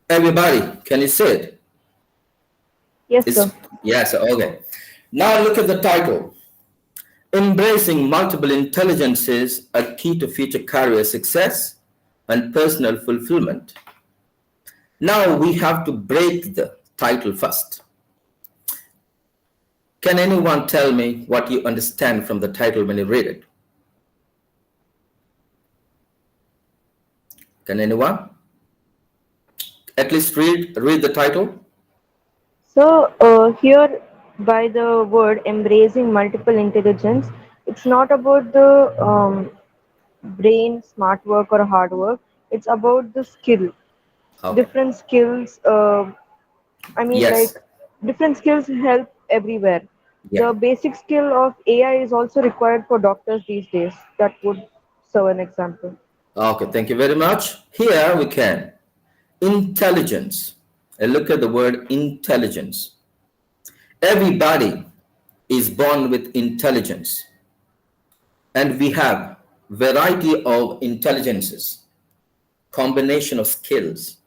Everybody, can you see it? Yes, It's, sir. yes, okay. Now look at the title. Embracing multiple intelligences, a key to future career success and personal fulfillment. Now we have to break the title first. Can anyone tell me what you understand from the title when you read it? Can anyone? At least read the title. So, here by the word embracing multiple intelligence, it's not about the brain, smart work, or hard work. It's about the skill, Okay. different skills. Yes. Different skills help everywhere. Yeah. The basic skill of AI is also required for doctors these days. That would serve an example. Okay. Thank you very much. Here we can. Intelligence. And look at the word intelligence. Everybody is born with intelligence, and we have variety of intelligences, combination of skills,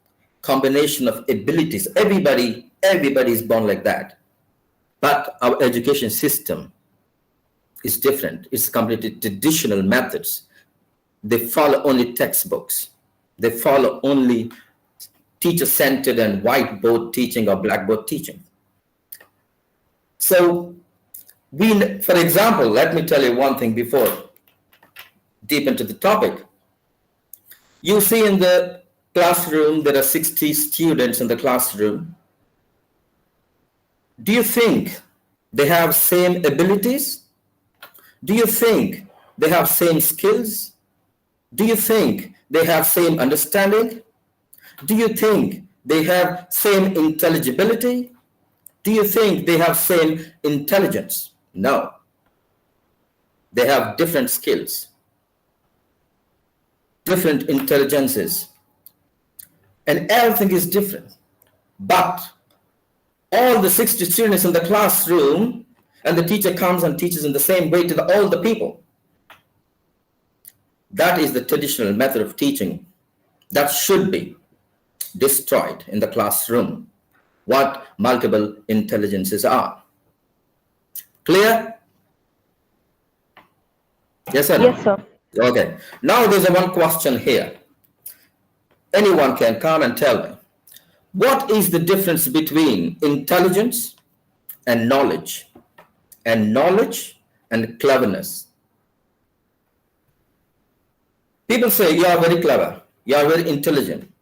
combination of abilities. Everybody is born like that. But our education system is different. It's completely traditional methods. They follow only textbooks. They follow only teacher-centered and whiteboard teaching or blackboard teaching. So for example, let me tell you one thing before deep into the topic. You see in the classroom, there are 60 students in the classroom. Do you think they have same abilities? Do you think they have same skills? Do you think they have same understanding? Do you think they have same intelligibility? Do you think they have same intelligence? No. They have different skills, different intelligences, and everything is different. But all the 60 students in the classroom, and the teacher comes and teaches in the same way to all the people. That is the traditional method of teaching that should be destroyed in the classroom. What multiple intelligences are. Clear? Yes or Yes, no? sir. Okay. Now there's a one question here. Anyone can come and tell me. What is the difference between intelligence and knowledge? And knowledge and cleverness? People say you are very clever, you are very intelligent,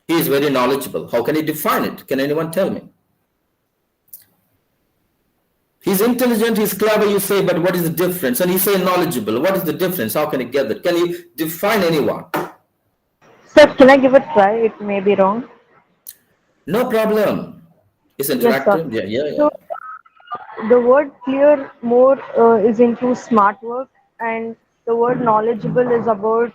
he is very knowledgeable. How can you define it? Can anyone tell me? He's intelligent, he's clever, you say, but what is the difference? And you say knowledgeable. What is the difference? How can you get that? Can you define anyone? Sir, can I give a try? It may be wrong. No problem. It's Yes, sir. interactive. Yeah, yeah, So, yeah. the word clear more is into smart work, and the word knowledgeable is about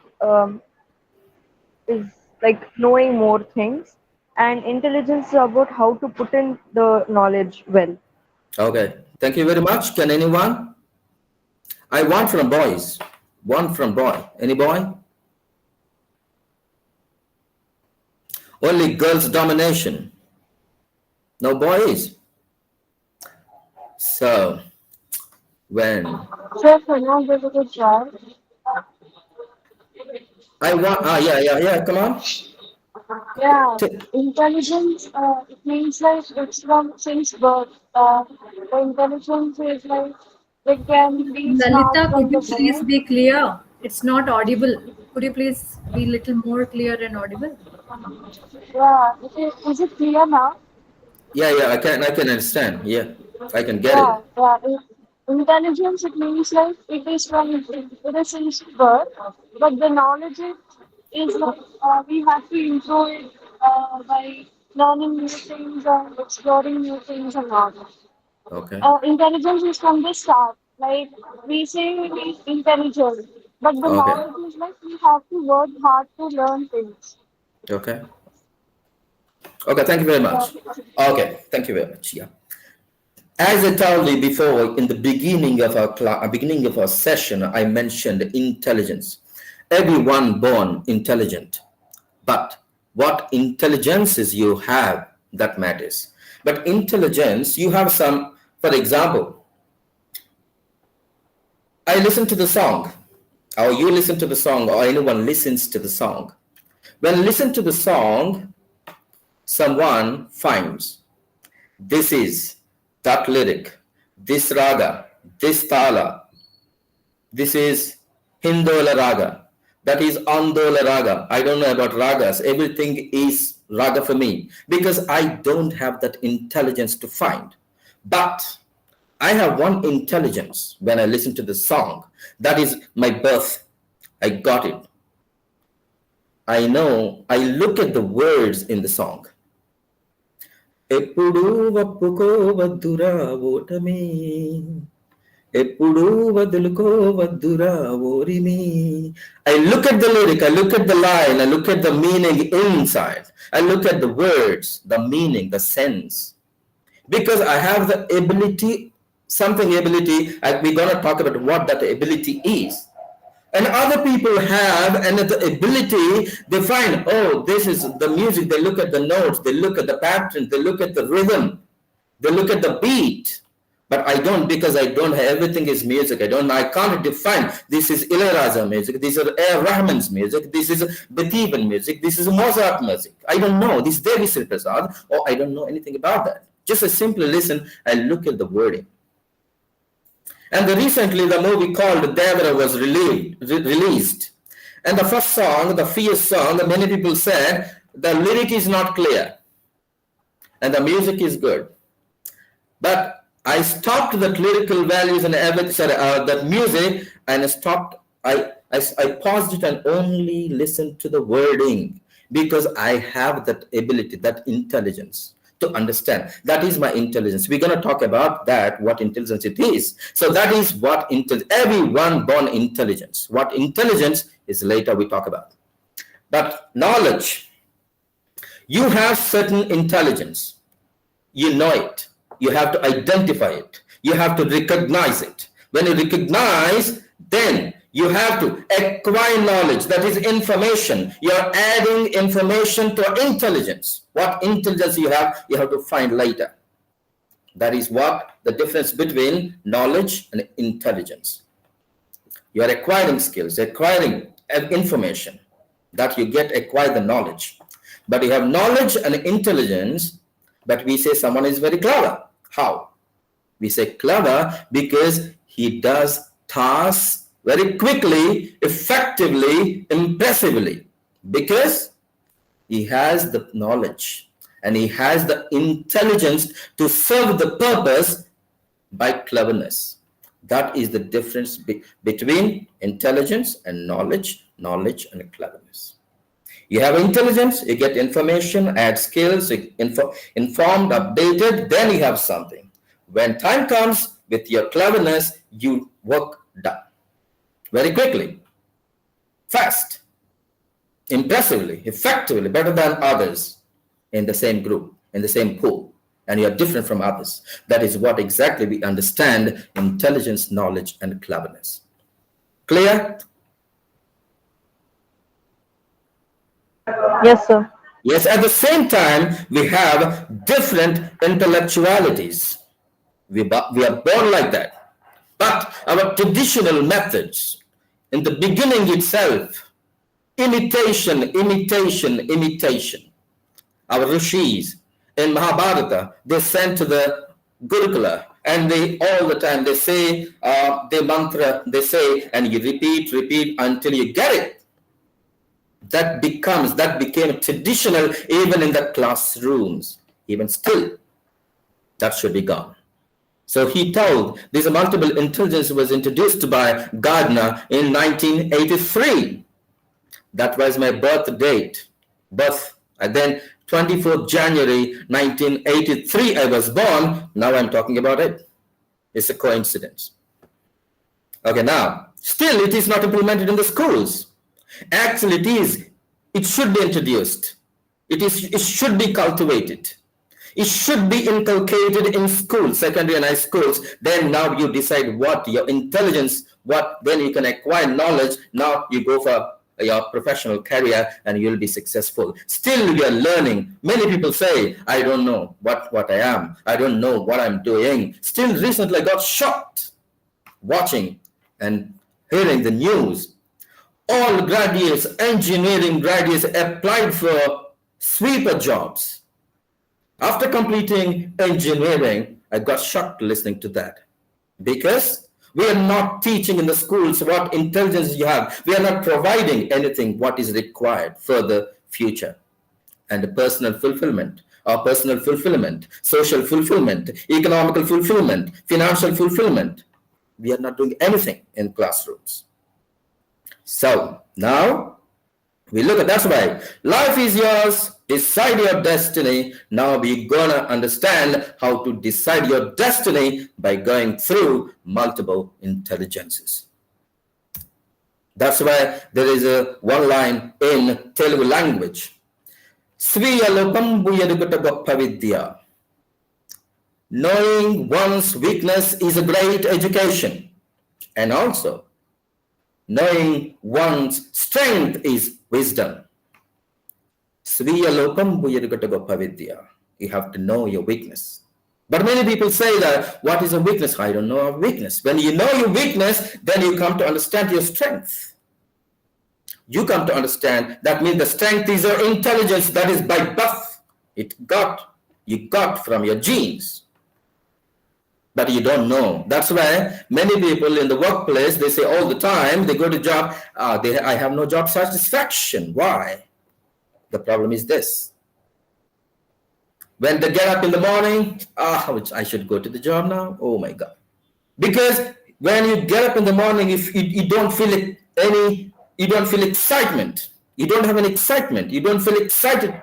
is like knowing more things, and intelligence is about how to put in the knowledge well. Okay. Thank you very much. Can anyone? I want from boys. One from boy. Any boy? Only girls domination. No boys. So when Sir, can I give it a try? I want, yeah, yeah, yeah. Come on. Yeah, T- intelligence, it means like it's from since birth. The intelligence is like they can be smart Lalita, could from you the please birth. be clear? It's not audible. Could you please be little more clear and audible? Yeah, is it clear now? Yeah, yeah, I can understand. Yeah, I can get Yeah, it. yeah. Intelligence, it means like it is from it is since birth, but the knowledge is like we have to improve it by learning new things and exploring new things and all. Okay. Intelligence is from the start. Like we say we is intelligent, but the Okay. knowledge is like we have to work hard to learn things. Okay. Okay. Thank you very Yeah. much. Okay. Thank you very much. Yeah. As I told you before, in the beginning of our beginning of our session, I mentioned intelligence. Everyone born intelligent, but what intelligences you have that matters. But intelligence, you have some, for example, I listen to the song, or you listen to the song, or anyone listens to the song. When listen to the song, someone finds this is that lyric, this raga, this tala, this is Hindola raga, that is Andola raga. I don't know about ragas. Everything is raga for me because I don't have that intelligence to find. But I have one intelligence when I listen to the song. That is my birth. I got it. I know, I look at the words in the song. ఎప్పుడు ఒప్పుకోవద్దురా ఓటమి ఎప్పుడు వదులుకోవద్దురా ఓరిమి. I look at the lyric, I look at the line, I look at the meaning inside. I look at the words, the meaning, the sense. Because I have the ability, we're going to talk about what that ability is. And other people have another ability. They find, oh, this is the music. They look at the notes. They look at the pattern. They look at the rhythm. They look at the beat. But I don't, because I don't have, everything is music. I can't define, this is Ilayaraja music. This is A. Rahman's music. This is Beethoven music. This is Mozart music. I don't know. This is Devi Sri Prasad. Or I don't know anything about that. Just a simple listen and look at the wording. And recently the movie called Devara was released. And the first song, the fierce song, many people said the lyric is not clear. And the music is good. But I stopped the lyrical values and everything, that music, and I paused it and only listened to the wording because I have that ability, that intelligence to understand. That is my intelligence. We're going to talk about that, what intelligence it is. So that is what everyone born intelligence. What intelligence is later we talk about. But knowledge, you have certain intelligence. You know it. You have to identify it. You have to recognize it. When you recognize, then you have to acquire knowledge. That is information. You're adding information to intelligence. What intelligence you have to find later. That is what the difference between knowledge and intelligence. You are acquiring skills, acquiring information that you acquire the knowledge. But you have knowledge and intelligence, but we say someone is very clever. How? We say clever because he does tasks very quickly, effectively, impressively, because he has the knowledge and he has the intelligence to serve the purpose by cleverness. That is the difference between intelligence and knowledge and cleverness. You have intelligence, you get information, add skills, informed, updated, then you have something. When time comes, with your cleverness, you work done. Very quickly, fast, impressively, effectively, better than others in the same group, in the same pool, and you are different from others. That is what exactly we understand intelligence, knowledge, and cleverness. Clear? Yes, sir. Yes, at the same time, we have different intellectualities. We are born like that. But our traditional methods, in the beginning itself, imitation. Our rishis in Mahabharata, they sent to the Gurukula, and they all the time they say the mantra, they say, and you repeat until you get it. That became traditional even in the classrooms. Even still, that should be gone. So he told this multiple intelligence was introduced by Gardner in 1983. That was my birth date. And then 24th January 1983, I was born. Now I'm talking about it. It's a coincidence. Okay, now, still it is not implemented in the schools. Actually, it should be introduced. It should be cultivated. It should be inculcated in schools, secondary and high schools. Then now you decide what your intelligence, then you can acquire knowledge. Now you go for your professional career and you'll be successful. Still, you are learning. Many people say, I don't know what I am. I don't know what I'm doing. Still, recently I got shocked watching and hearing the news. All graduates, engineering graduates applied for sweeper jobs. After completing engineering, I got shocked listening to that because we are not teaching in the schools what intelligence you have. We are not providing anything what is required for the future. And the personal fulfillment, social fulfillment, economical fulfillment, financial fulfillment. We are not doing anything in classrooms. So now we look at, that's why life is yours, decide your destiny. Now we're gonna understand how to decide your destiny by going through multiple intelligences. That's why there is one line in Telugu language. Swiya lopambu edugata goppa vidya. Knowing one's weakness is a great education. And also, knowing one's strength is wisdom. Swiya lopambu edugata goppa vidya. You have to know your weakness. But many people say that, what is a weakness? I don't know a weakness. When you know your weakness, then you come to understand your strength. You come to understand that means the strength is your intelligence that is by birth. You got from your genes. But you don't know. That's why many people in the workplace, they say all the time, they go to job, I have no job satisfaction. Why? The problem is this. When they get up in the morning, I should go to the job now. Oh my God. Because when you get up in the morning, if you don't feel you don't feel excitement. You don't have any excitement. You don't feel excited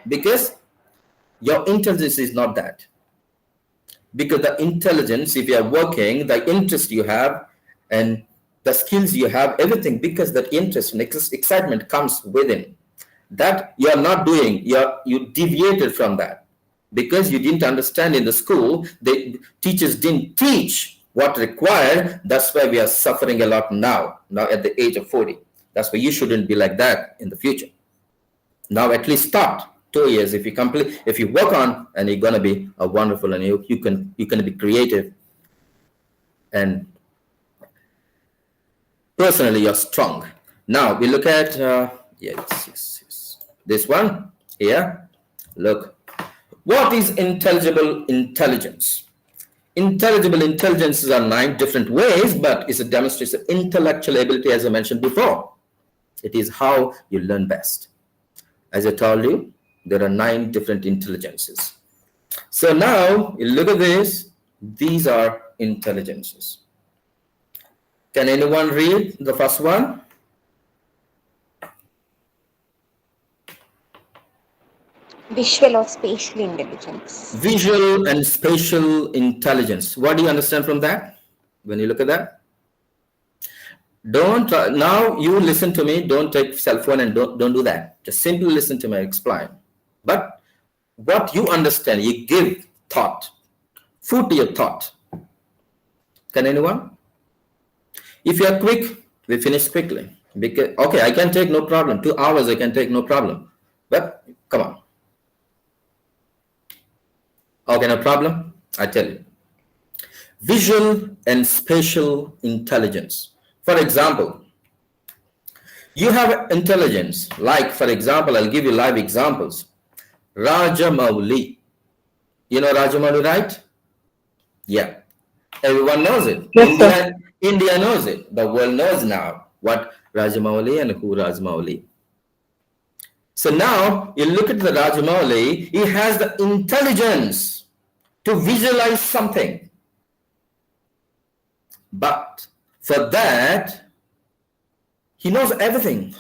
because your intelligence is not that. Because the intelligence, if you are working, the interest you have and the skills you have, everything, because that interest and excitement comes within. That you are not doing, you deviated from that. Because you didn't understand in the school, the teachers didn't teach what required. That's why we are suffering a lot now at the age of 40. That's why you shouldn't be like that in the future. Now at least start 2 years. If you work on, and you're gonna be a wonderful, and you can be creative, and personally you're strong. Now we look at yes. This one here. Look, what is intelligible intelligence? Intelligible intelligences are 9 different ways, but it's a demonstration of intellectual ability, as I mentioned before. It is how you learn best. As I told you, there are 9 different intelligences. So now, you look at this. These are intelligences. Can anyone read the first one? Visual or spatial intelligence. Visual and spatial intelligence. What do you understand from that? When you look at that? Now you listen to me. Don't take cell phone and don't do that. Just simply listen to me explain. But what you understand, you give thought, food to your thought. Can anyone? If you are quick, we finish quickly. Because okay, I can take no problem. 2 hours I can take no problem. But come on. Okay, no problem. I tell you. Visual and spatial intelligence. For example, you have intelligence. Like, for example, I'll give you live examples. Rajamouli. You know Rajamouli, right? Yeah. Everyone knows it. Yes, India knows it. The world knows now what Rajamouli and who Rajamouli. So now you look at the Rajamouli, he has the intelligence to visualize something. But for that, he knows everything.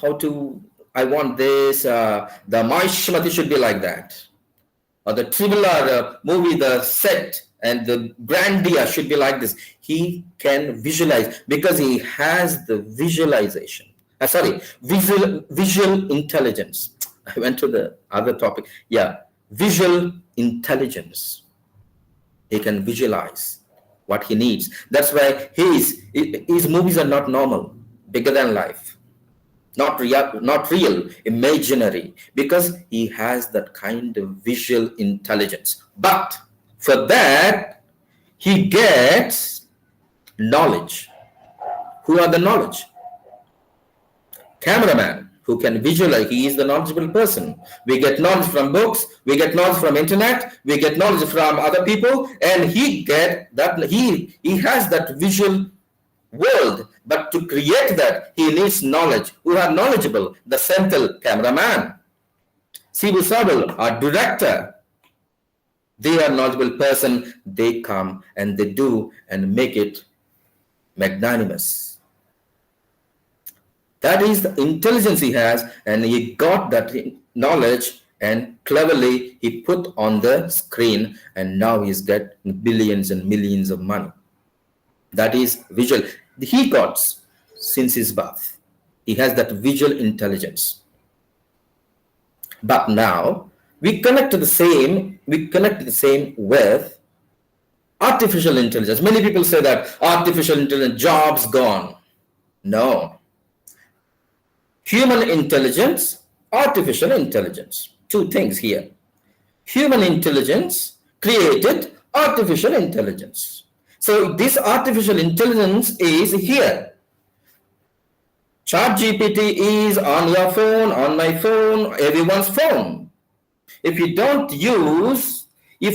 I want this, the Mahishmati should be like that. Or the Tribhular movie, the set and the grandeur should be like this. He can visualize because he has the visualization. Visual intelligence. I went to the other topic. Yeah, visual intelligence. He can visualize what he needs. That's why his movies are not normal, bigger than life. not real, imaginary, because he has that kind of visual intelligence. But for that, he gets knowledge. Who are the knowledge? Cameraman, who can visualize, he is the knowledgeable person. We get knowledge from books, we get knowledge from internet, we get knowledge from other people, and he has that visual world. But to create that, he needs knowledge. Who are knowledgeable? The central cameraman. Sibu Sabal, our director, they are knowledgeable person. They come and they do and make it magnanimous. That is the intelligence he has, and he got that knowledge and cleverly he put on the screen, and now he's got billions and millions of money. That is visual. He got since his birth. He has that visual intelligence. But now we connect the same with artificial intelligence. Many people say that artificial intelligence, jobs gone. No. Human intelligence, artificial intelligence. Two things here. Human intelligence created artificial intelligence. So this artificial intelligence is here. ChatGPT is on your phone, on my phone, everyone's phone. If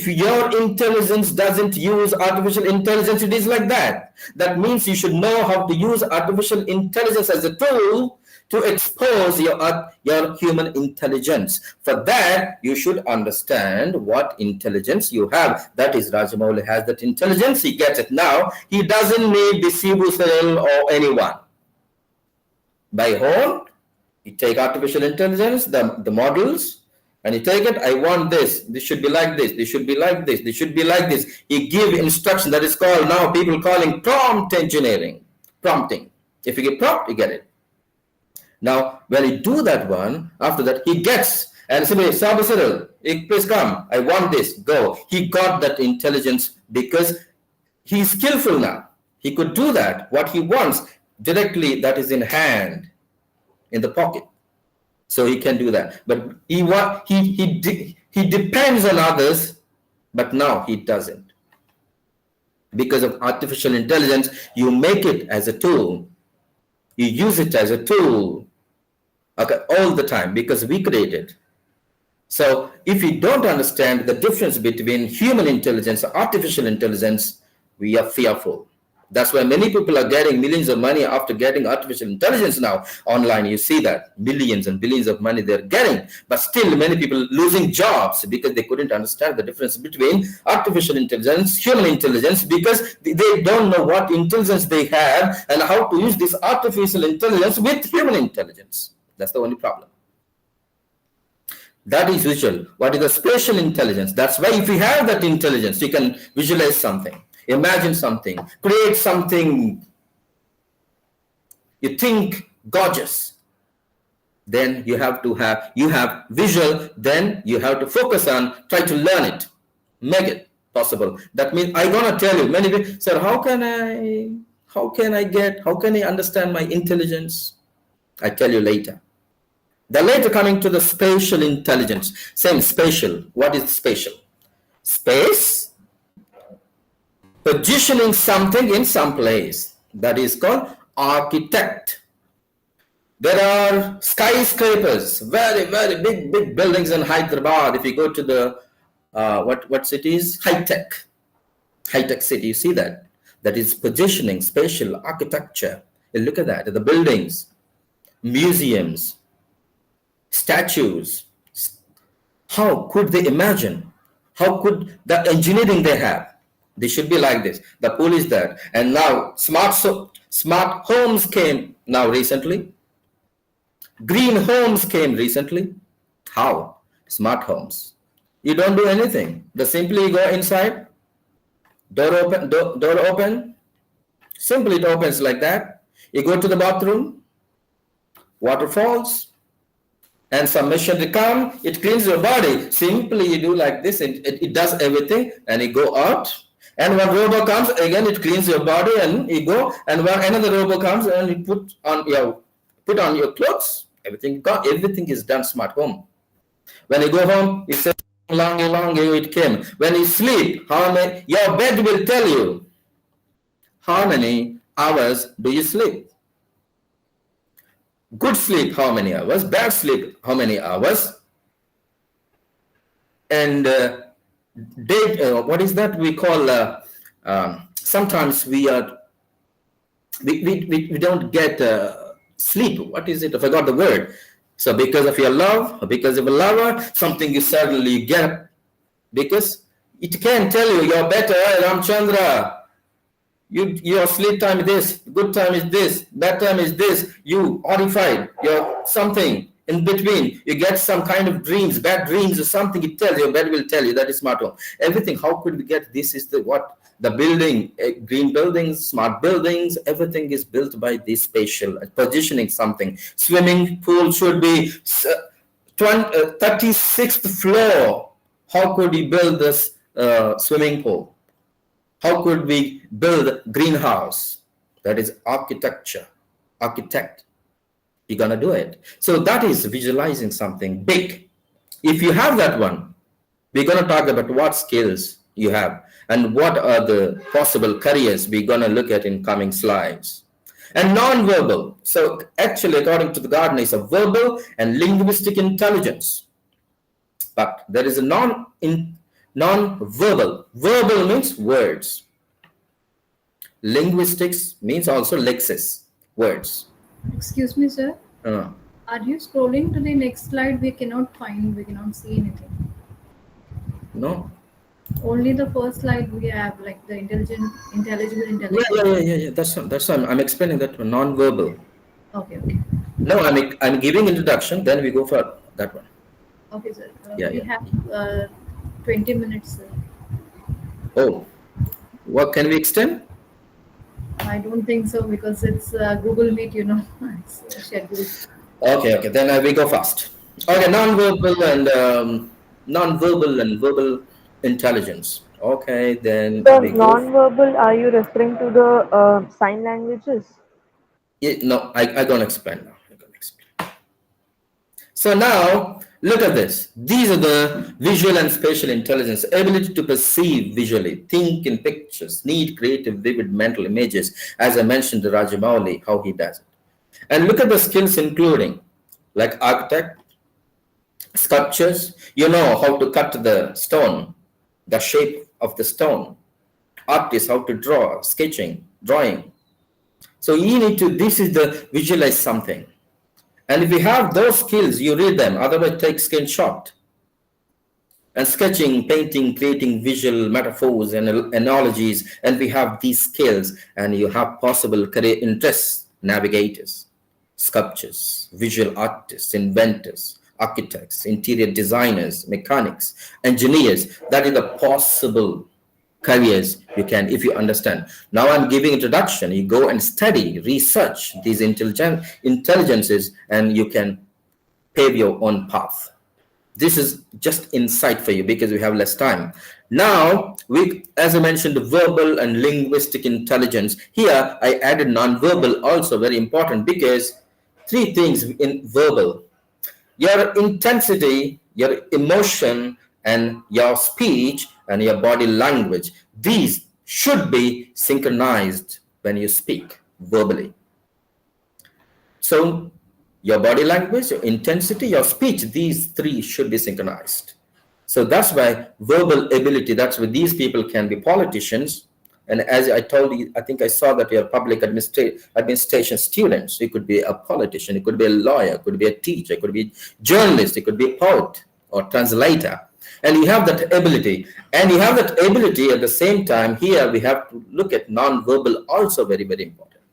your intelligence doesn't use artificial intelligence, it is like that. That means you should know how to use artificial intelligence as a tool to expose your human intelligence. For that, you should understand what intelligence you have. That is, Rajamouli has that intelligence. He gets it now. He doesn't need the Sibu Cell or anyone. By own, you take artificial intelligence, the models, and you take it, I want this. This should be like this. This should be like this. This should be like this. He give instruction. That is called now people calling prompt engineering. Prompting. If you get prompt, you get it. Now, when you do that one, after that, he gets, and simply, Sabu Cyril, please come, I want this, go. He got that intelligence because he's skillful now. He could do that, what he wants, directly, that is in hand, in the pocket. So he can do that. But he depends on others, but now he doesn't. Because of artificial intelligence, you make it as a tool. You use it as a tool, okay, all the time, because we create it. So if you don't understand the difference between human intelligence and artificial intelligence, we are fearful. That's why many people are getting millions of money after getting artificial intelligence now online. You see that millions and billions of money they're getting, but still many people losing jobs because they couldn't understand the difference between artificial intelligence, human intelligence, because they don't know what intelligence they have and how to use this artificial intelligence with human intelligence. That's the only problem. That is visual. What is the spatial intelligence? That's why if you have that intelligence, you can visualize something. Imagine something, create something you think gorgeous. Then you have visual, then you have to focus on, try to learn it, make it possible. That means I'm gonna tell you, many people say, how can I understand my intelligence? I tell you later. The later coming to the spatial intelligence. Same spatial. What is spatial? Space. Positioning something in some place. That is called architect. There are skyscrapers, very, very big buildings in Hyderabad. If you go to the, what city is? High-tech city, you see that. That is positioning, spatial architecture. You look at that, the buildings, museums, statues. How could they imagine? How could the engineering they have? They should be like this. The pool is there. And now smart homes came now recently. Green homes came recently. How? Smart homes. You don't do anything. They simply go inside. Door open. Simply it opens like that. You go to the bathroom. Water falls. And some machinery come. It cleans your body. Simply you do like this. It does everything. And you go out. And when robo comes, again it cleans your body and you go. And when another robo comes and you put put on your clothes, everything is done smart home. When you go home, you say, long, it came. When you sleep, your bed will tell you how many hours do you sleep. Good sleep, how many hours? Bad sleep, how many hours? And what is that we call? Sometimes we don't get sleep. What is it? I forgot the word. So because of your love, or because of a lover, something you suddenly get, because it can tell you you're better, Ramchandra. Your sleep time is this, good time is this, bad time is this. You horrified, you're something in between. You get some kind of dreams, bad dreams or something. It tells your bed will tell you that is smart home. Everything. How could we get this? Is the building, green buildings, smart buildings. Everything is built by this spatial positioning. Something. Swimming pool should be 36th floor. How could we build this swimming pool? How could we build greenhouse? That is architecture. Architect. You're going to do it. So that is visualizing something big. If you have that one, we're going to talk about what skills you have and what are the possible careers we're going to look at in coming slides. And non-verbal. So actually, according to the Gardner, is a verbal and linguistic intelligence. But there is a non-verbal. Verbal means words. Linguistics means also lexis, words. Excuse me, sir. Are you scrolling to the next slide? We cannot see anything. No. Only the first slide we have, like the intelligible intelligence. Yeah. That's I'm explaining that one, non-verbal. Okay. No, I'm giving introduction. Then we go for that one. Okay, sir. We have 20 minutes, sir. Oh, what can we extend? I don't think so, because it's Google Meet, it's scheduled. Okay. Then we go fast. Okay, non-verbal and verbal intelligence. Okay, then The we go. non-verbal, are you referring to the sign languages? No, I'm going to explain now. So now, look at this. These are the visual and spatial intelligence, ability to perceive visually, think in pictures, need creative, vivid mental images, as I mentioned to Rajamouli, how he does it. And look at the skills including, like architect, sculptures, you know how to cut the stone, the shape of the stone. Artists, how to draw, sketching, drawing. So you need to, this is the visualize something. And if you have those skills, you read them, otherwise take screenshot. And sketching, painting, creating visual metaphors and analogies, and we have these skills, and you have possible career interests, navigators, sculptors, visual artists, inventors, architects, interior designers, mechanics, engineers. That is the possible careers you can, if you understand. Now I'm giving introduction. You go and study, research these intelligences, and you can pave your own path. This is just insight for you because we have less time. Now, as I mentioned, verbal and linguistic intelligence. Here, I added non-verbal also, very important, because three things in verbal. Your intensity, your emotion, and your speech and your body language. These should be synchronized when you speak verbally. So your body language, your intensity, your speech, these three should be synchronized. So that's why verbal ability, that's why these people can be politicians. And as I told you, I think I saw that you're public administration students. You could be a politician, it could be a lawyer, it could be a teacher, it could be a journalist, it could be a poet or translator. And you have that ability. And you have that ability at the same time. Here we have to look at non-verbal also, very, very important.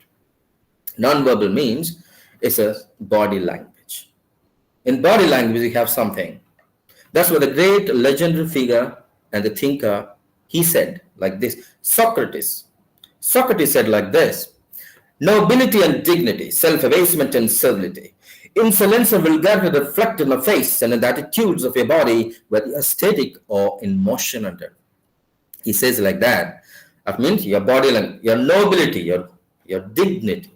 Non-verbal means it's a body language. In body language, we have something. That's what the great legendary figure and the thinker, he said like this. Socrates said like this: nobility and dignity, self-abasement and servility, insolence and vulgarity reflect in the face and in the attitudes of your body, whether static or in motion under. He says like that. That means your body language, your nobility, your dignity,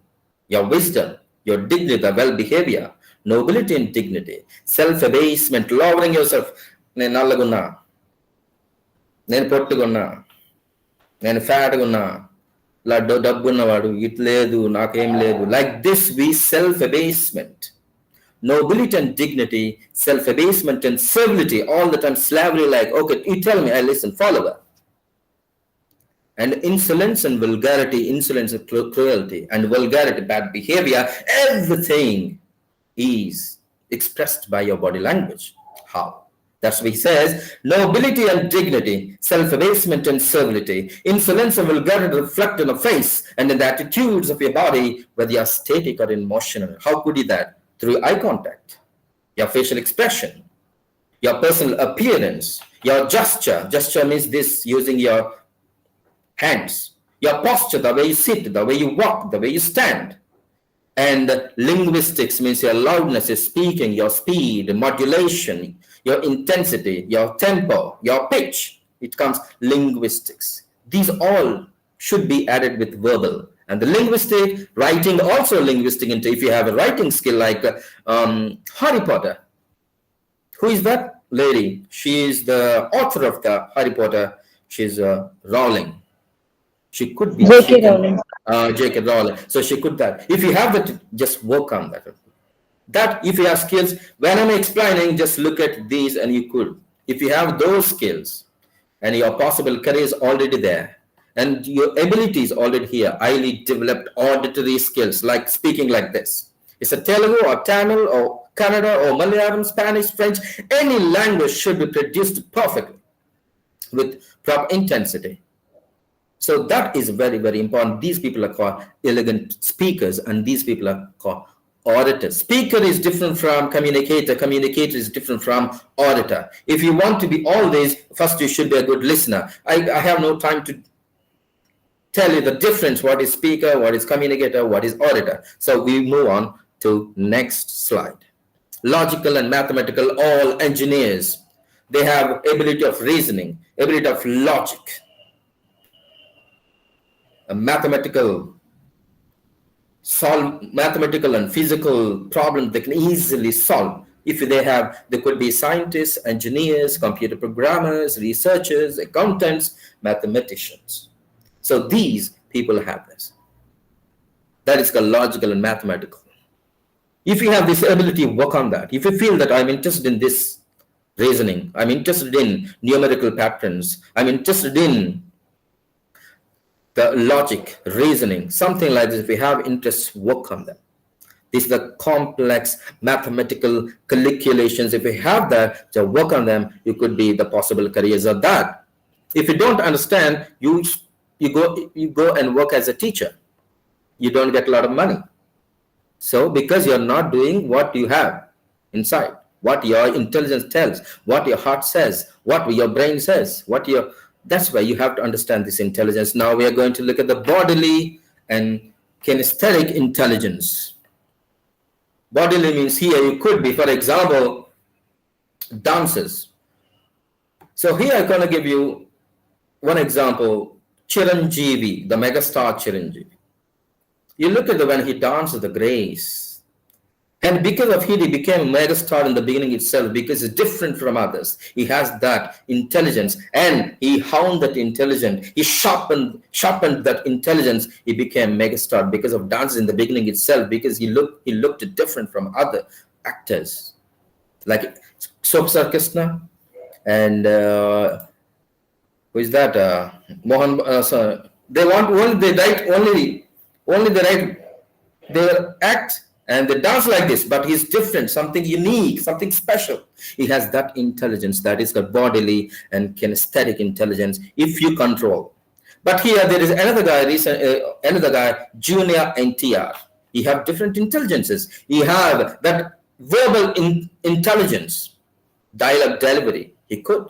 your wisdom, your dignity, the well behavior, nobility and dignity, self abasement, lowering yourself. నేను నల్లగున్నా, నేను పొట్టుకున్నా, నేను ఫ్యాట్గా ఉన్నా, laddu డబ్బున్నవాడు, it లేదు, నాకేం లేదు. Like this, we self abasement. Nobility and dignity, self abasement and servility, all the time slavery, like, okay, you tell me, I listen, follow her. And insolence and vulgarity, insolence and cruelty, and vulgarity, bad behavior, everything is expressed by your body language. How? That's what he says. Nobility and dignity, self-abasement and servility, insolence and vulgarity reflect in the face and in the attitudes of your body, whether you are static or in motion. How could you that? Through eye contact, your facial expression, your personal appearance, your gesture. Gesture means this, using your hands, your posture, the way you sit, the way you walk, the way you stand. And linguistics means your loudness, your speaking, your speed, modulation, your intensity, your tempo, your pitch. It comes linguistics. These all should be added with verbal. And the linguistic, writing also linguistic. If you have a writing skill like Harry Potter. Who is that lady? She is the author of the Harry Potter. She's Rowling. She could be J.K. Rowling. J.K. Rowling. So she could that. If you have that, just work on that. That, if you have skills, when I'm explaining, just look at these and you could. If you have those skills and your possible career is already there and your ability is already here, highly developed auditory skills, like speaking like this. It's a Telugu or Tamil or Kannada or Malayalam, Spanish, French, any language should be produced perfectly with proper intensity. So that is very, very important. These people are called elegant speakers and these people are called auditors. Speaker is different from communicator. Communicator is different from auditor. If you want to be all these, first you should be a good listener. I have no time to tell you the difference, what is speaker, what is communicator, what is auditor. So we move on to next slide. Logical and mathematical, all engineers, they have ability of reasoning, ability of logic, a mathematical and physical problem they can easily solve. If they could be scientists, engineers, computer programmers, researchers, accountants, mathematicians. So these people have this. That is called logical and mathematical. If you have this ability, work on that. If you feel that I'm interested in this reasoning, I'm interested in numerical patterns, I'm interested in the logic, reasoning, something like this, if you have interest, work on them. These are the complex mathematical calculations. If you have that, so work on them, you could be the possible careers of that. If you don't understand, you go and work as a teacher. You don't get a lot of money. So because you're not doing what you have inside, what your intelligence tells, what your heart says, what your brain says, that's why you have to understand this intelligence. Now we are going to look at the bodily and kinesthetic intelligence. Bodily means here you could be, for example, dancers. So here I'm going to give you one example. Chiranjeevi, the megastar Chiranjeevi. You look at when he dances, the grace. And because of he became a megastar in the beginning itself, because he's different from others. He has that intelligence and he honed that intelligence. He sharpened that intelligence. He became megastar because of dance in the beginning itself, because he looked different from other actors. Like Sopsar Krishna and who is that? Mohan. They act and they dance like this, but he's different, something unique, something special. He has that intelligence that is called bodily and kinesthetic intelligence, if you control. But here there is another guy, Junior NTR. He have different intelligences. He have that verbal intelligence, dialogue delivery. He could.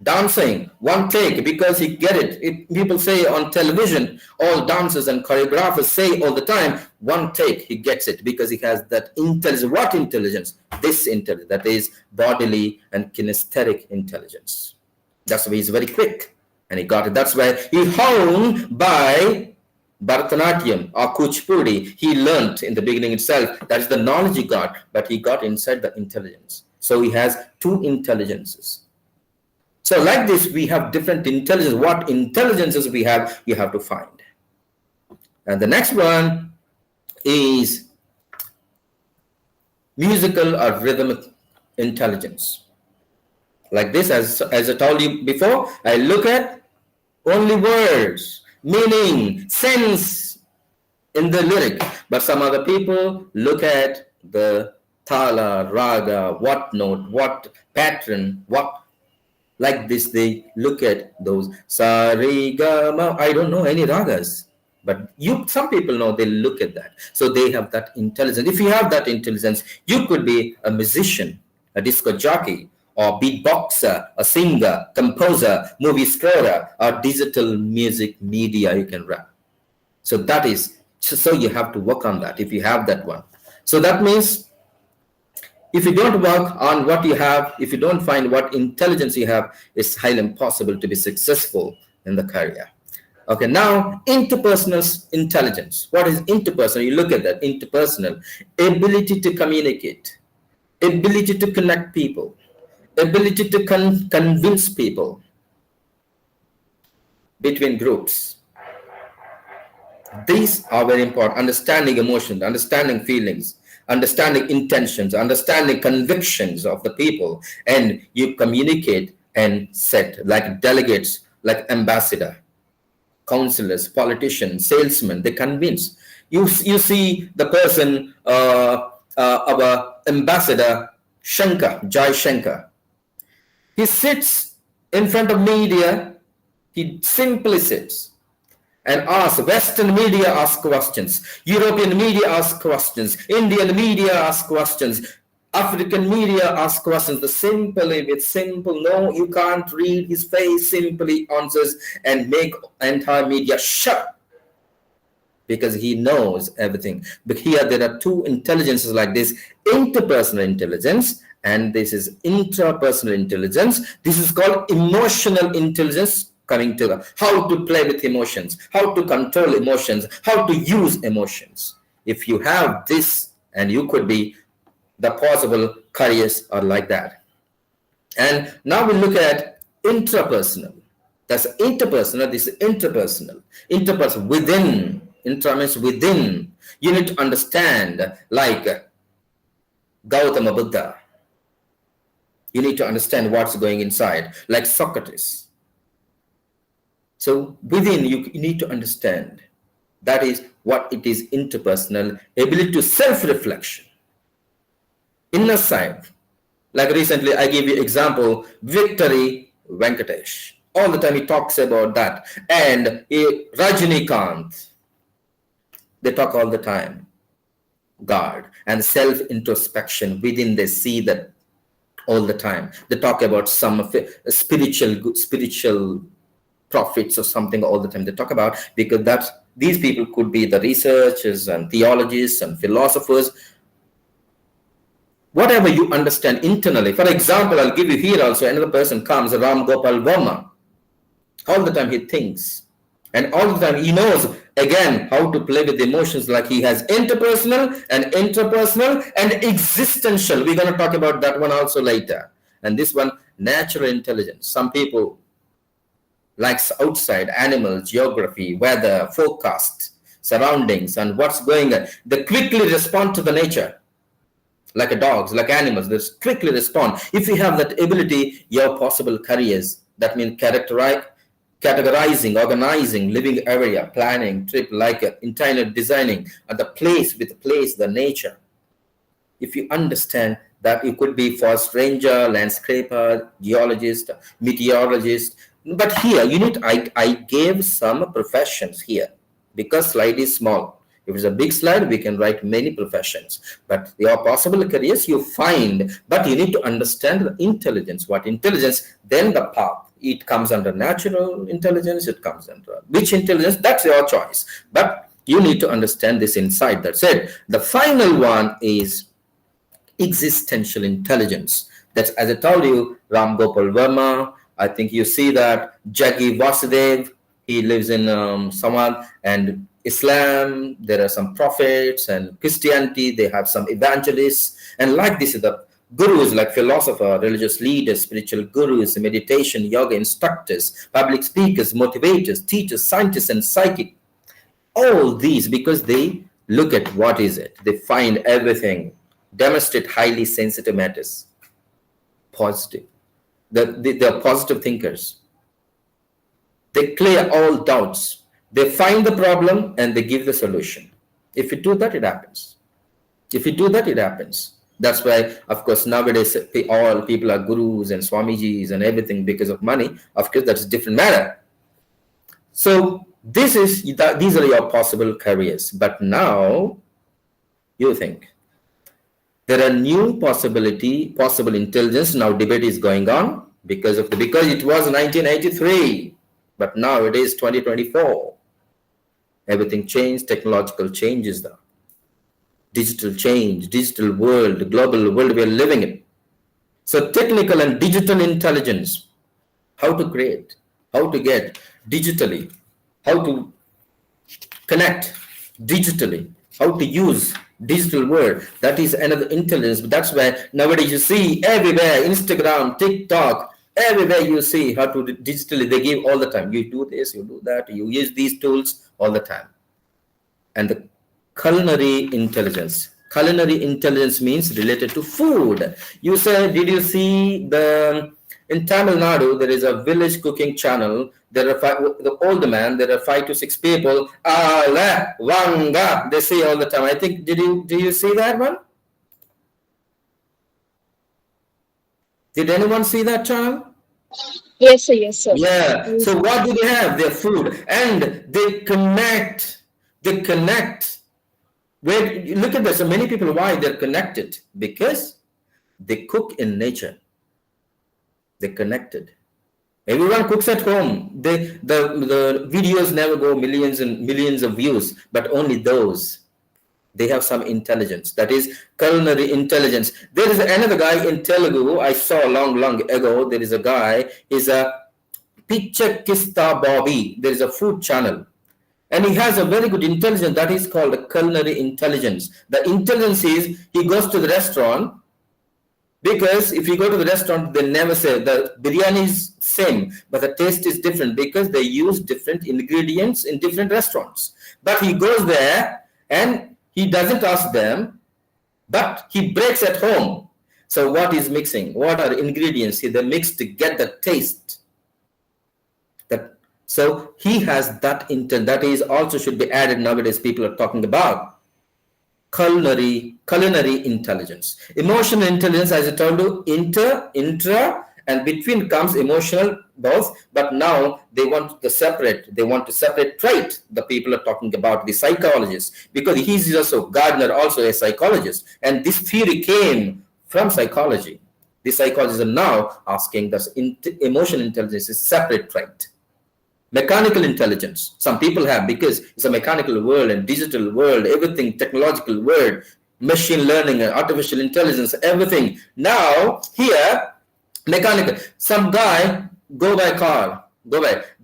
Dancing, one take, because he get it. People say on television, all dancers and choreographers say all the time, one take, he gets it, because he has that intelligence. What intelligence? This intelligence, that is bodily and kinesthetic intelligence. That's why he's very quick, and he got it. That's why he honed by Bharatanatyam or Kuchipudi, he learnt in the beginning itself. That is the knowledge he got, but he got inside the intelligence. So he has two intelligences. So like this, we have different intelligence. What intelligences we have, you have to find. And the next one is musical or rhythmic intelligence. Like this, as I told you before, I look at only words, meaning, sense in the lyric. But some other people look at the thala, raga, what note, what pattern, what. Like this, they look at those sa, re, ga, ma. I don't know any ragas, but some people know. They look at that, so they have that intelligence. If you have that intelligence, you could be a musician, a disco jockey, or beatboxer, a singer, composer, movie scorer, or digital music media you can rap. So that is, so you have to work on that if you have that one. So that means if you don't work on what you have, if you don't find what intelligence you have, it's highly impossible to be successful in the career. Okay, now interpersonal intelligence. What is interpersonal? You look at that. Interpersonal, ability to communicate, ability to connect people, ability to convince people between groups. These are very important. Understanding emotions, understanding feelings, understanding intentions, understanding convictions of the people, and you communicate and set like delegates, like ambassador, counselors, politicians, salesmen. They convince you. You see the person, our ambassador Shankar, Jai Shankar. He sits in front of media. He simply sits and ask. Western media ask questions, European media ask questions, Indian media ask questions, African media ask questions. The simply with simple, no, you can't read his face, simply answers and make entire media shut because he knows everything. But here there are two intelligences like this: interpersonal intelligence, and this is intrapersonal intelligence. This is called emotional intelligence. Coming to how to play with emotions, how to control emotions, how to use emotions. If you have this, and you could be, the possible careers are like that. And now we look at intrapersonal. That's interpersonal. This is interpersonal. Interpersonal, within. Intra means within. You need to understand, like Gautama Buddha. You need to understand what's going inside, like Socrates. So within, you need to understand. That is what it is, interpersonal, ability to self-reflection. Inner side. Like recently, I gave you example, Victory Venkatesh. All the time he talks about that. And Rajinikanth, they talk all the time. God and self-introspection within, they see that all the time. They talk about some spiritual prophets or something all the time they talk about, because these people could be the researchers and theologists and philosophers. Whatever you understand internally. For example, I'll give you here also, another person comes, Ram Gopal Verma. All the time he thinks, and all the time he knows again how to play with emotions. Like he has interpersonal and intrapersonal and existential. We're going to talk about that one also later. And this one, natural intelligence. Some people likes outside, animals, geography, weather, forecast, surroundings, and what's going on. They quickly respond to the nature. Like dogs, like animals, they quickly respond. If you have that ability, your possible careers, that means categorizing, organizing, living area, planning, trip, like interior designing, and the place with the place, the nature. If you understand that, you could be forest ranger, landscaper, geologist, meteorologist. But here you need, I gave some professions here because slide is small. If it's a big slide, we can write many professions. But your possible careers you find, but you need to understand the intelligence. What intelligence? Then the path. It comes under natural intelligence. It comes under which intelligence? That's your choice. But you need to understand this inside. That's it. The final one is existential intelligence. That's, as I told you, Ram Gopal Verma. I think you see that Jaggi Vasudev, He lives in someone, and Islam, there are some prophets, and Christianity, they have some evangelists, and like this is the gurus, like philosopher, religious leaders, spiritual gurus, meditation, yoga instructors, public speakers, motivators, teachers, scientists, and psychic. All these because they look at what is it. They find everything, demonstrate highly sensitive matters, positive. They're positive thinkers. They clear all doubts. They find the problem and they give the solution. If you do that, it happens. If you do that, it happens. That's why, of course, nowadays all people are gurus and swamijis and everything because of money. Of course, that's a different matter. So these are your possible careers. But now, you think there are new possible intelligence. Now debate is going on because it was 1983, but now it is 2024. Everything changed. Technological change is there. Digital change, digital world, global world we are living in. So technical and digital intelligence, how to create, how to get digitally, how to connect digitally, how to use digital world. That is another intelligence. That's why nowadays you see everywhere, Instagram, TikTok, everywhere you see how to digitally, they give all the time. You do this, you do that, you use these tools all the time. And the culinary intelligence. Culinary intelligence means related to food. You say, did you see in Tamil Nadu, there is a village cooking channel. There are the older man, there are 5 to 6 people. Ala, Vanga, they say all the time. I think, do you see that one? Did anyone see that channel? Yes, sir. Yes, sir. Yeah. So what do they have? Their food. And they connect. Where, look at this. So many people, why they're connected? Because they cook in nature. They're connected. Everyone cooks at home. The videos never go millions and millions of views, but only those. They have some intelligence. That is culinary intelligence. There is another guy in Telugu I saw long ago. There is a guy, is a Pichakista Bobby. There is a food channel. And he has a very good intelligence that is called a culinary intelligence. The intelligence is he goes to the restaurant, because if you go to the restaurant, they never say the biryani is same, but the taste is different because they use different ingredients in different restaurants. But he goes there and he doesn't ask them, but he breaks at home. So what is mixing? What are ingredients? They mix to get the taste. So he has that intent. That is also should be added nowadays. People are talking about culinary intelligence. Emotional intelligence, as I told you, intra, and between comes emotional both. But now they want to separate. They want to separate trait. The people are talking about the psychologists, because he's also Gardner, also a psychologist, and this theory came from psychology. The psychologists are now asking that emotional intelligence is separate trait. Mechanical intelligence, some people have, because it's a mechanical world and digital world, everything, technological world, machine learning and artificial intelligence, everything. Now, here, mechanical, some guy,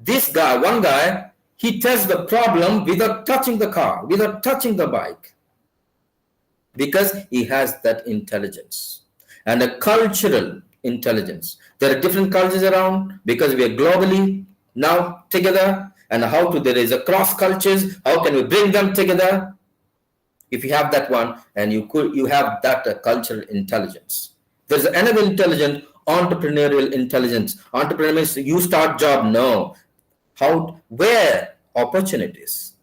this guy, one guy, he tests the problem without touching the car, without touching the bike, because he has that intelligence. And a cultural intelligence. There are different cultures around, because we are globally now together, and there is a cross cultures, how can we bring them together? If you have that one, and you have that cultural intelligence. There's another intelligence, entrepreneurial intelligence. Entrepreneur means you start job, no. Where opportunities,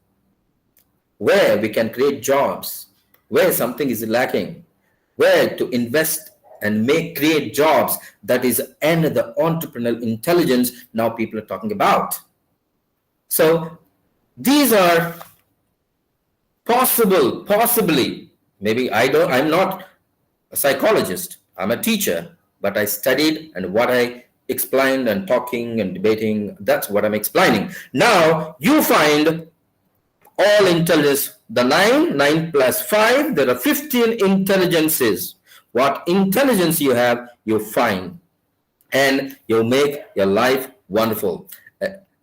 where we can create jobs, where something is lacking, where to invest and create jobs. That is another entrepreneurial intelligence now people are talking about. So these are possibly, maybe I'm not a psychologist, I'm a teacher, but I studied, and what I explained and talking and debating, that's what I'm explaining. Now you find all intelligence, the 9 plus 5, there are 15 intelligences. What intelligence you have, you find, and you make your life wonderful.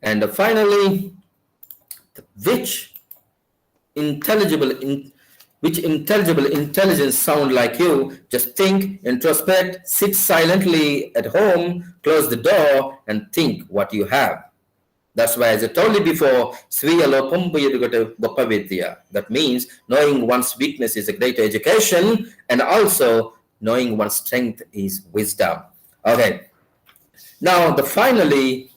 And finally, which intelligible intelligence sound like you? Just think, introspect, sit silently at home, close the door, and think what you have. That's why, as I told you before, Sviya Lopam Buyudugata Goppa Vidya. That means knowing one's weakness is a great education, and also knowing one's strength is wisdom. Okay. Now, finally,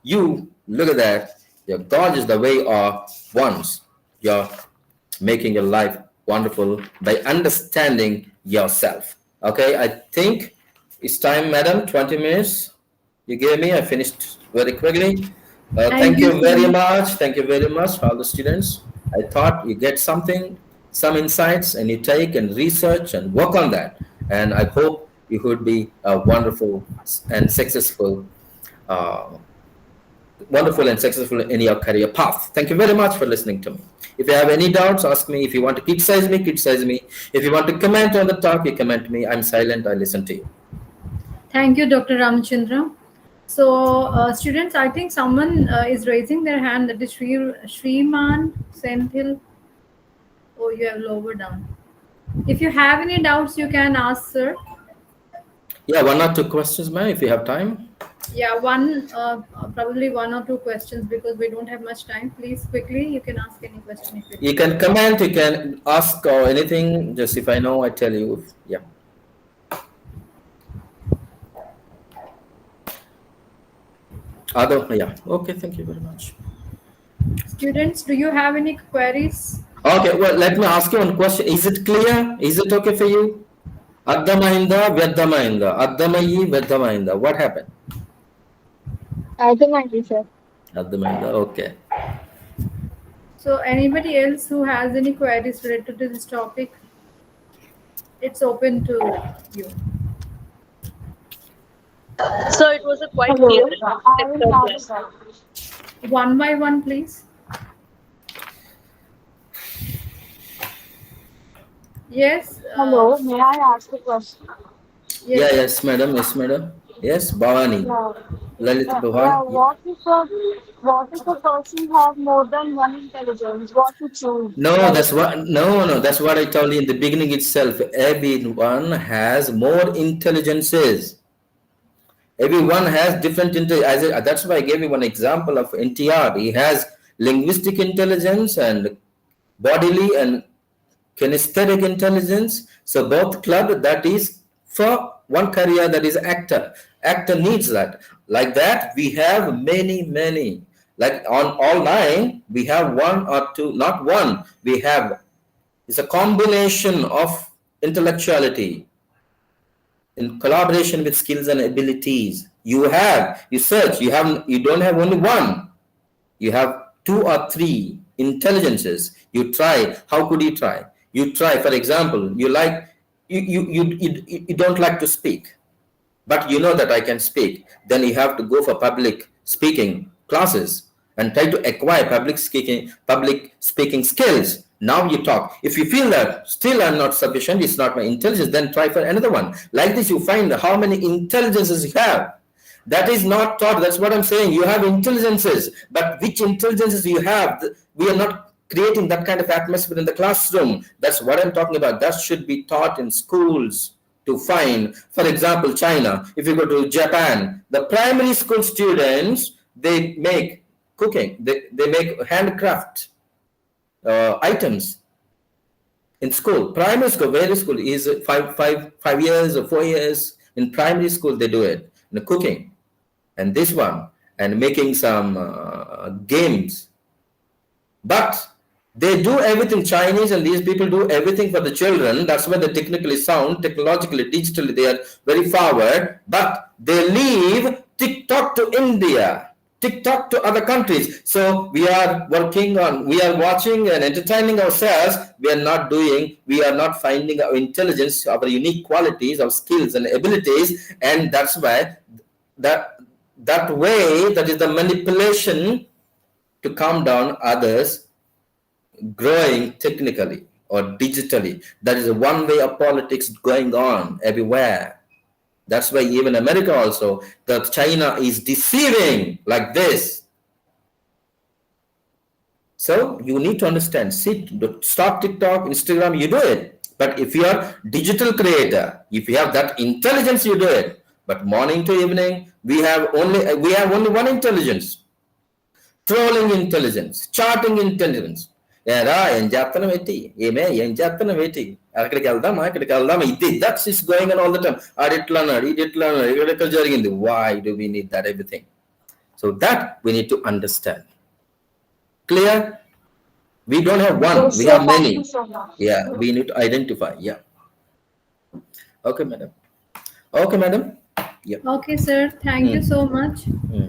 you look at that. Your God is the way of once. You're making your life wonderful by understanding yourself. Okay, I think it's time, madam. 20 minutes you gave me. I finished very quickly. Thank you very much. Thank you very much, all the students. I thought you get something, some insights, and you take and research and work on that. And I hope you would be a wonderful and successful in your career path. Thank you very much for listening to me. If you have any doubts, ask me. If you want to criticize me, criticize me. If you want to comment on the talk, you comment me. I'm silent. I listen to you. Thank you, Dr. Ramachandra. So, students, I think someone is raising their hand. That is Shriman Senthil. Oh, you have lowered down. If you have any doubts, you can ask, sir. Yeah, 1 or 2 questions, ma'am, if you have time. Yeah, probably 1 or 2 questions because we don't have much time. Please, quickly, you can ask any question. If you can comment, you can ask or anything. Just if I know, I tell you. Yeah. Yeah. Okay, thank you very much. Students, do you have any queries? Okay, well, let me ask you one question. Is it clear? Is it okay for you? Addamahinda, Vyadamahinda. Addamayi, Vyadamahinda. What happened? Addamahinda, sir. Addamahinda, okay. So, anybody else who has any queries related to this topic? It's open to you. So it was a quite clear. One by one, please. Yes. Hello, may I ask a question? Yes. Yeah, yes, madam. Yes, madam. Yes, Bhavani. Lalit Bhavani. What if a person have more than one intelligence? What to choose? No, that's what I told you in the beginning itself. Everyone has more intelligences. Everyone has different intelligence. That's why I gave you one example of NTR. He has linguistic intelligence and bodily and kinesthetic intelligence. So both club, that is for one career, that is actor. Actor needs that. Like that, we have many. Like on all 9, we have 1 or 2, not one. We have, it's a combination of intellectuality in collaboration with skills and abilities. You search, you don't have only one. You have 2 or 3 intelligences. You try. How could you try? You try, for example, you don't like to speak, but you know that I can speak. Then you have to go for public speaking classes and try to acquire public speaking skills. Now you talk. If you feel that still I'm not sufficient, it's not my intelligence, then try for another one. Like this, you find how many intelligences you have. That is not taught. That's what I'm saying. You have intelligences, but which intelligences you have, we are not creating that kind of atmosphere in the classroom. That's what I'm talking about. That should be taught in schools to find. For example, China. If you go to Japan, the primary school students, they make cooking. They make handcraft items in school. Primary school, very school is 5 years or 4 years. In primary school, they do it. In the cooking, and this one, and making some games. But they do everything. Chinese and these people do everything for the children. That's why they're technically sound, technologically, digitally, they are very forward. But they leave TikTok to India, TikTok to other countries. So we are watching and entertaining ourselves. We are not finding our intelligence, our unique qualities, our skills and abilities. And that's why that way, that is the manipulation to calm down others growing technically or digitally. That is one way of politics going on everywhere. That's why even America also, that China is deceiving like this. So you need to understand. Stop TikTok, Instagram, you do it. But if you are digital creator, if you have that intelligence, you do it. But morning to evening, we have only one intelligence. Trolling intelligence, charting intelligence. ఏరా ఏం చేస్తున్నాం ఏంటి ఏం చేస్తున్నాం ఏంటి అక్కడికి వెళ్దామా ఇది that's is going on all the time ఆడిట్లా అన్నాడు ఇట్లా అన్నాడు ఇక్కడ జరిగింది why do we need that everything so that we need to understand clear we don't have one Yes, we sir. have Thank many you so much. yeah we need to identify yeah okay madam yeah Okay, sir. Thank you so much. Hmm.